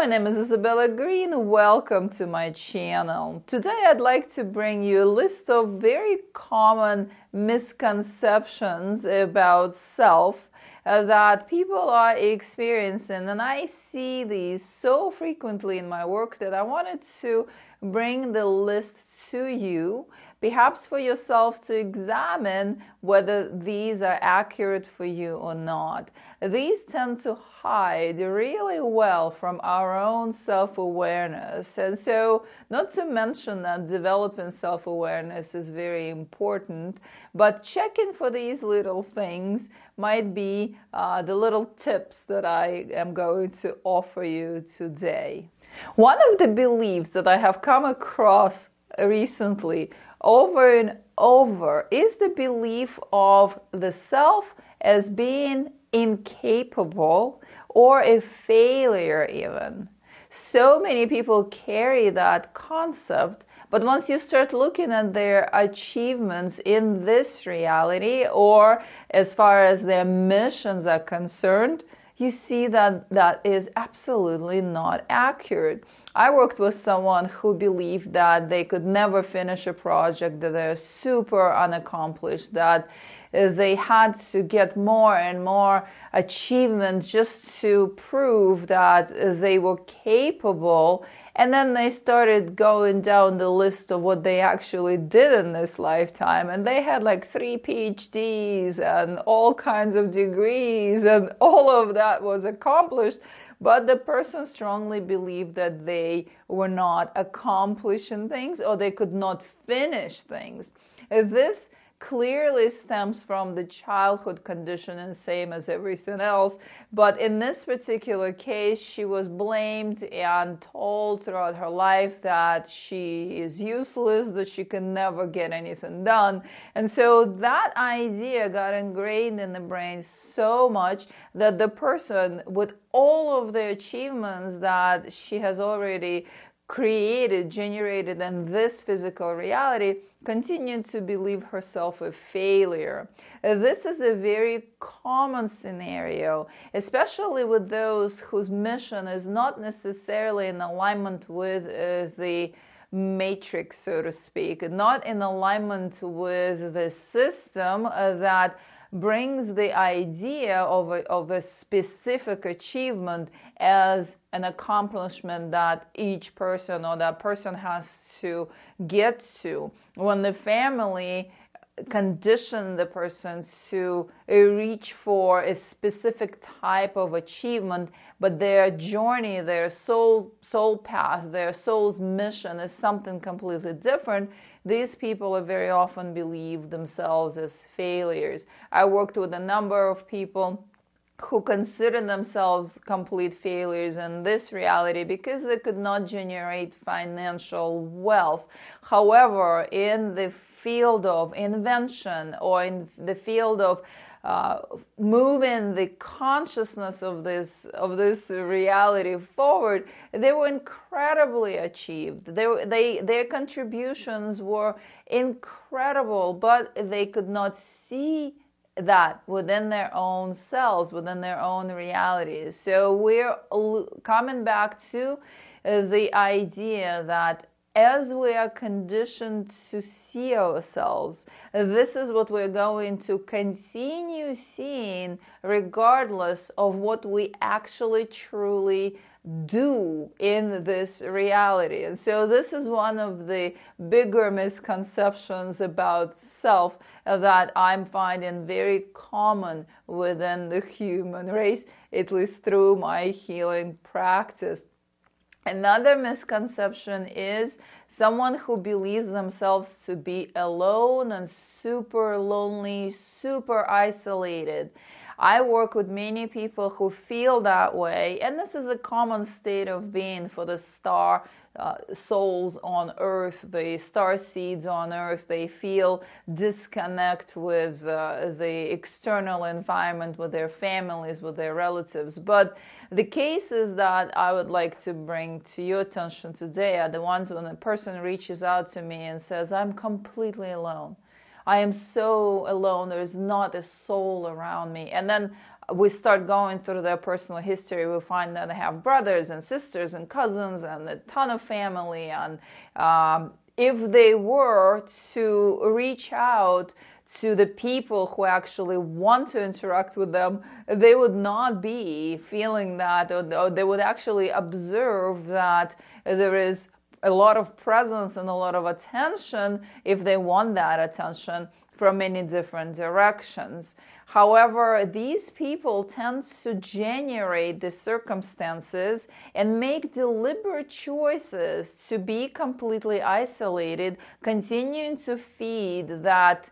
my name is Isabella Greene. Welcome to my channel. Today I'd like to bring you a list of very common misconceptions about self that people are experiencing, and I see these so frequently in my work that I wanted to bring the list to you, perhaps for yourself to examine whether these are accurate for you or not. These tend to hide really well from our own self-awareness, and so not to mention that developing self-awareness is very important, but checking for these little things might be the little tips that I am going to offer you today. One of the beliefs that I have come across recently over and over is the belief of the self as being incapable or a failure even. So many people carry that concept, but once you start looking at their achievements in this reality, or as far as their missions are concerned, you see that that is absolutely not accurate. I worked with someone who believed that they could never finish a project, that they're super unaccomplished, that they had to get more and more achievements just to prove that they were capable. And then they started going down the list of what they actually did in this lifetime, and they had like 3 PhDs and all kinds of degrees, and all of that was accomplished. But the person strongly believed that they were not accomplishing things, or they could not finish things. This clearly stems from the childhood conditioning, same as everything else. But in this particular case, she was blamed and told throughout her life that she is useless, that she can never get anything done. And so that idea got ingrained in the brain so much that the person, with all of the achievements that she has already created, generated in this physical reality, continued to believe herself a failure. This is a very common scenario, especially with those whose mission is not necessarily in alignment with the matrix, so to speak, not in alignment with the system that brings the idea of a specific achievement as an accomplishment that each person or that person has to get to. When the family condition the person to reach for a specific type of achievement, but their journey, their soul path, their soul's mission is something completely different, these people are very often believe themselves as failures. I worked with a number of people who consider themselves complete failures in this reality because they could not generate financial wealth. However, in the field of invention, or in the field of moving the consciousness of this reality forward, they were incredibly achieved. Their contributions were incredible, but they could not see that within their own selves, within their own realities. So we're coming back to the idea that as we are conditioned to see ourselves, this is what we're going to continue seeing regardless of what we actually truly do in this reality. And so this is one of the bigger misconceptions about self that I'm finding very common within the human race, at least through my healing practice. Another misconception is someone who believes themselves to be alone and super lonely, super isolated. I work with many people who feel that way, and this is a common state of being for the star souls on earth, the star seeds on earth. They feel disconnect with the external environment, with their families, with their relatives. But the cases that I would like to bring to your attention today are the ones when a person reaches out to me and says, I'm completely alone. I am so alone. There's not a soul around me. And then we start going through their personal history, we find that they have brothers and sisters and cousins and a ton of family. And if they were to reach out to the people who actually want to interact with them, they would not be feeling that, or they would actually observe that there is a lot of presence and a lot of attention if they want that attention from many different directions. However, these people tend to generate the circumstances and make deliberate choices to be completely isolated, continuing to feed that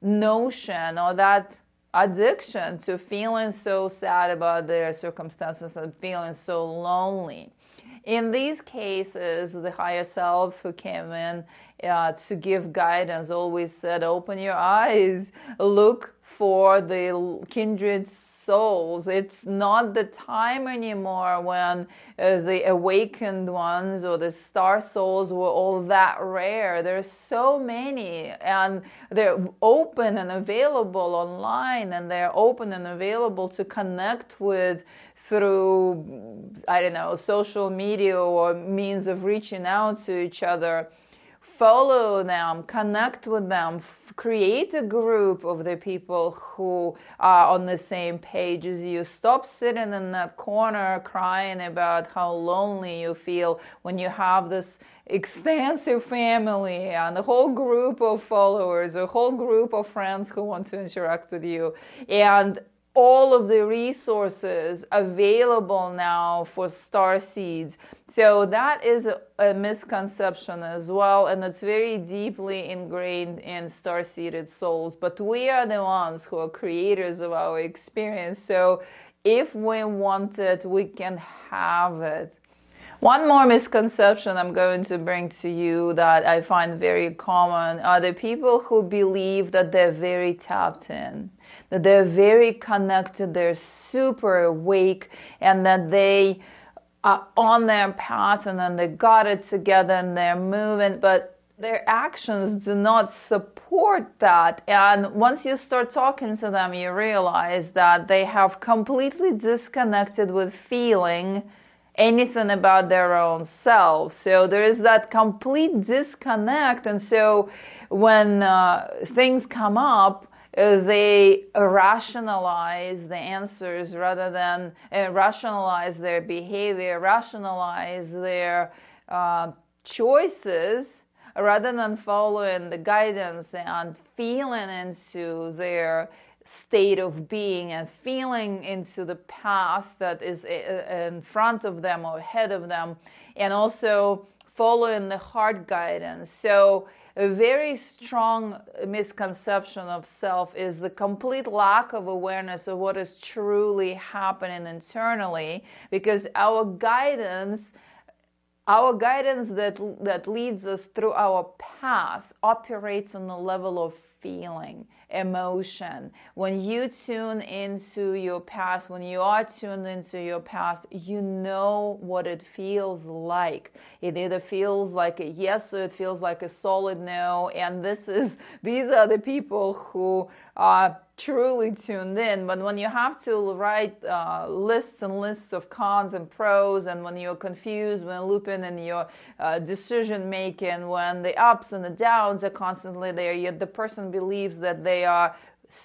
notion or that addiction to feeling so sad about their circumstances and feeling so lonely. In these cases, the higher self who came in to give guidance always said, open your eyes, look for the kindred souls. It's not the time anymore when the awakened ones or the star souls were all that rare. There's so many, and they're open and available online, and they're open and available to connect with through, I don't know, social media or means of reaching out to each other. Follow them, connect with them, create a group of the people who are on the same page as you. Stop sitting in that corner crying about how lonely you feel when you have this extensive family and a whole group of followers, a whole group of friends who want to interact with you, and all of the resources available now for star seeds. So that is a misconception as well, and it's very deeply ingrained in star-seeded souls. But we are the ones who are creators of our experience. So if we want it, we can have it. One more misconception I'm going to bring to you that I find very common are the people who believe that they're very tapped in, that they're very connected, they're super awake, and that they are on their path and then they got it together and they're moving, but their actions do not support that. And once you start talking to them, you realize that they have completely disconnected with feeling anything about their own self. So there is that complete disconnect. And so when things come up, they rationalize the answers rather than rationalize their behavior, rationalize their choices rather than following the guidance and feeling into their state of being and feeling into the path that is in front of them or ahead of them, and also following the heart guidance. So a very strong misconception of self is the complete lack of awareness of what is truly happening internally, because our guidance that leads us through our path operates on the level of feeling, emotion. When you tune into your past, when you are tuned into your past, you know what it feels like. It either feels like a yes or it feels like a solid no. And these are the people who are truly tuned in. But when you have to write lists and lists of cons and pros, and when you're confused, when looping in your decision making, when the ups and the downs are constantly there, yet the person believes that they are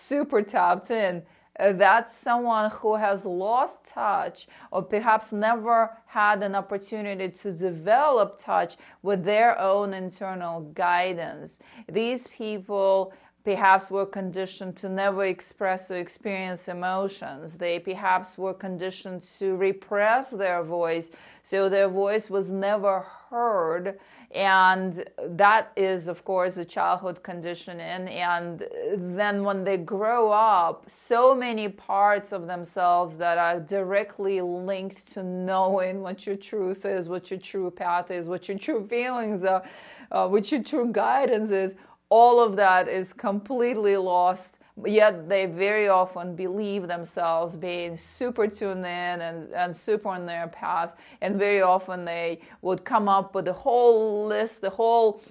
super tapped in, that's someone who has lost touch or perhaps never had an opportunity to develop touch with their own internal guidance. These people perhaps were conditioned to never express or experience emotions. They perhaps were conditioned to repress their voice, so their voice was never heard. And that is, of course, a childhood conditioning. And then when they grow up, so many parts of themselves that are directly linked to knowing what your truth is, what your true path is, what your true feelings are, what your true guidance is, all of that is completely lost, yet they very often believe themselves being super tuned in and super on their path, and very often they would come up with a whole list, the whole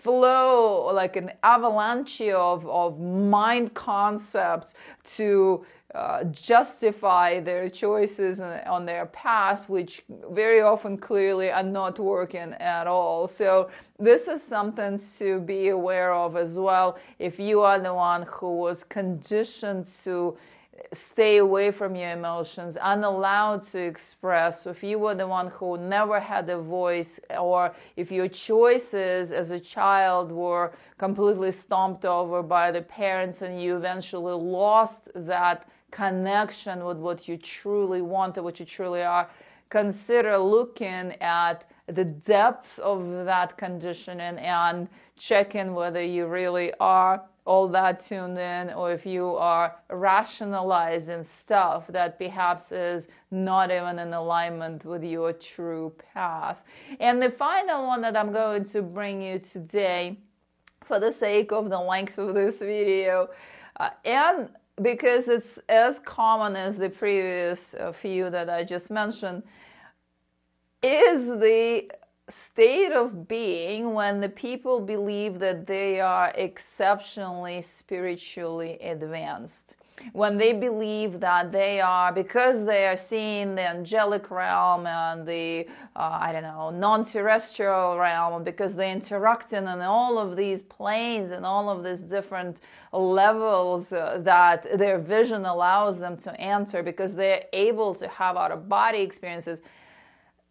flow, like an avalanche of mind concepts to justify their choices on their past, which very often clearly are not working at all. So this is something to be aware of as well. If you are the one who was conditioned to stay away from your emotions, unallowed to express, if you were the one who never had a voice, or if your choices as a child were completely stomped over by the parents and you eventually lost that connection with what you truly want or what you truly are, consider looking at the depth of that conditioning and checking whether you really are all that tuned in, or if you are rationalizing stuff that perhaps is not even in alignment with your true path. And the final one that I'm going to bring you today, for the sake of the length of this video, and because it's as common as the previous few that I just mentioned, is the state of being when the people believe that they are exceptionally spiritually advanced. When they believe that they are, because they are seeing the angelic realm and the, non-terrestrial realm, because they're interacting in all of these planes and all of these different levels that their vision allows them to enter, because they're able to have out-of-body experiences,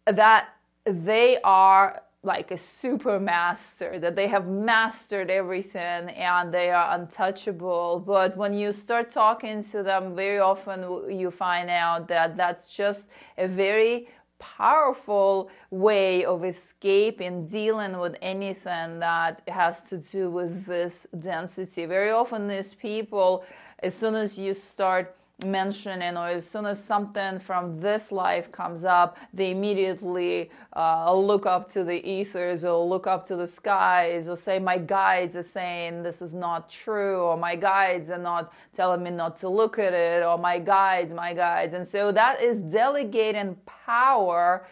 that they are like a super master, that they have mastered everything and they are untouchable. But when you start talking to them, very often you find out that that's just a very powerful way of escaping, dealing with anything that has to do with this density. Very often these people, as soon as you start mentioning, or as soon as something from this life comes up, they immediately look up to the ethers or look up to the skies or say, my guides are saying this is not true, or my guides are not telling me not to look at it, or my guides. And so that is delegating power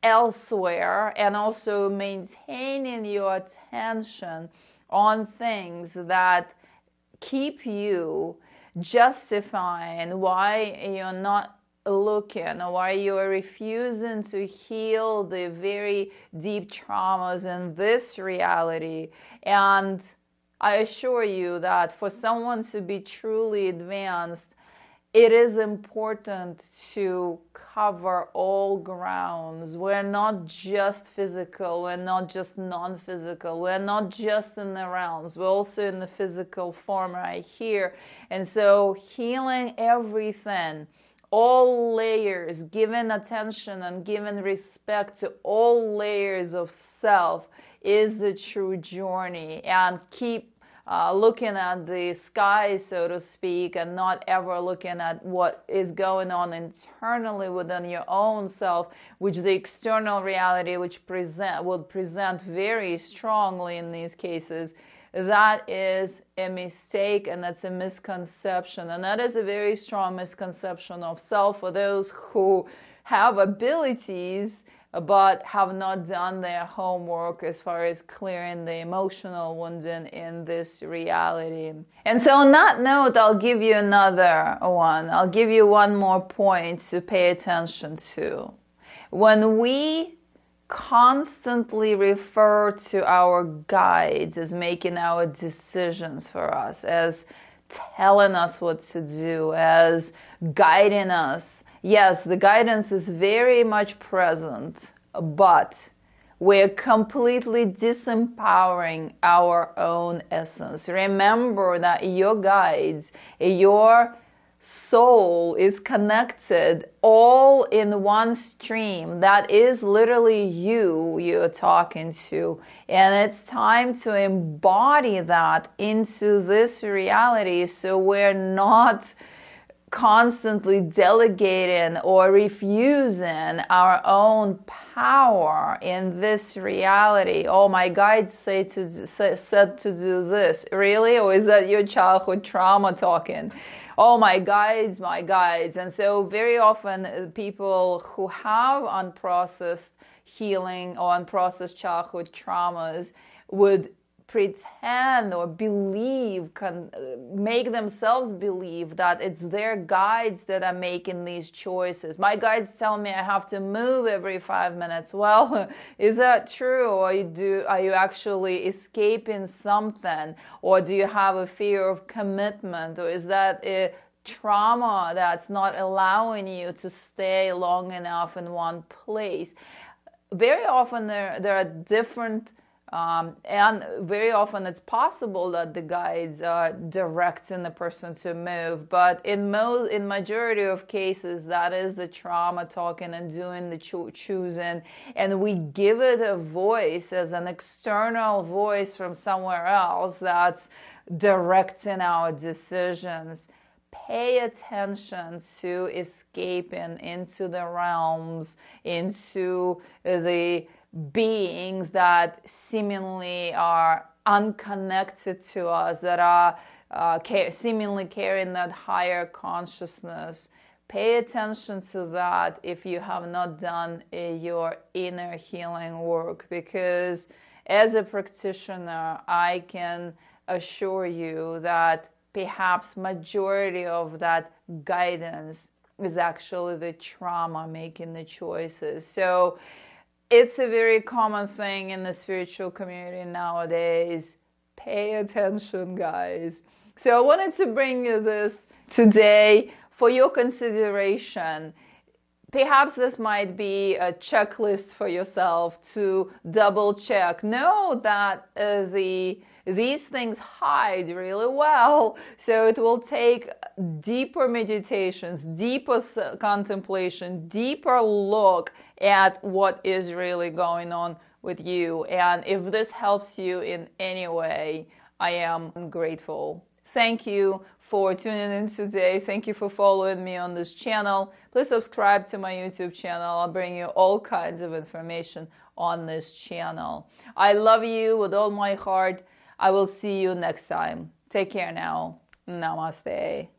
elsewhere and also maintaining your attention on things that keep you justifying why you're not looking, or why you are refusing to heal the very deep traumas in this reality. And I assure you that for someone to be truly advanced, it is important to cover all grounds. We're not just physical, we're not just non-physical, we're not just in the realms, we're also in the physical form right here. And so healing everything, all layers, giving attention and giving respect to all layers of self is the true journey. And keep looking at the sky, so to speak, and not ever looking at what is going on internally within your own self, which the external reality will present very strongly in these cases. That is a mistake, and that's a misconception, and that is a very strong misconception of self for those who have abilities but have not done their homework as far as clearing the emotional wounding in this reality. And so on that note, I'll give you another one. I'll give you one more point to pay attention to. When we constantly refer to our guides as making our decisions for us, as telling us what to do, as guiding us, yes, the guidance is very much present, but we're completely disempowering our own essence. Remember that your guides, your soul is connected all in one stream. That is literally you're talking to. And it's time to embody that into this reality, so we're not constantly delegating or refusing our own power in this reality. Oh, my guides said to do this. Really? Or is that your childhood trauma talking? Oh, my guides. And so very often people who have unprocessed healing or unprocessed childhood traumas would pretend or make themselves believe that it's their guides that are making these choices. My guides tell me I have to move every 5 minutes. Well, is that true? Or are you actually escaping something? Or do you have a fear of commitment? Or is that a trauma that's not allowing you to stay long enough in one place? Very often there are different and very often it's possible that the guides are directing the person to move, but in majority of cases that is the trauma talking and doing the choosing, and we give it a voice as an external voice from somewhere else that's directing our decisions. Pay attention to escaping into the realms, into the beings that seemingly are unconnected to us, that are seemingly carrying that higher consciousness. Pay attention to that if you have not done your inner healing work, because as a practitioner, I can assure you that perhaps majority of that guidance is actually the trauma making the choices. So it's a very common thing in the spiritual community nowadays. Pay attention, guys. So I wanted to bring you this today for your consideration. Perhaps this might be a checklist for yourself to double check. Know that these things hide really well, so it will take deeper meditations, deeper contemplation, deeper look at what is really going on with you. And if this helps you in any way, I am grateful. Thank you for tuning in today. Thank you for following me on this channel. Please subscribe to my YouTube channel. I'll bring you all kinds of information on this channel. I love you with all my heart. I will see you next time. Take care now. Namaste.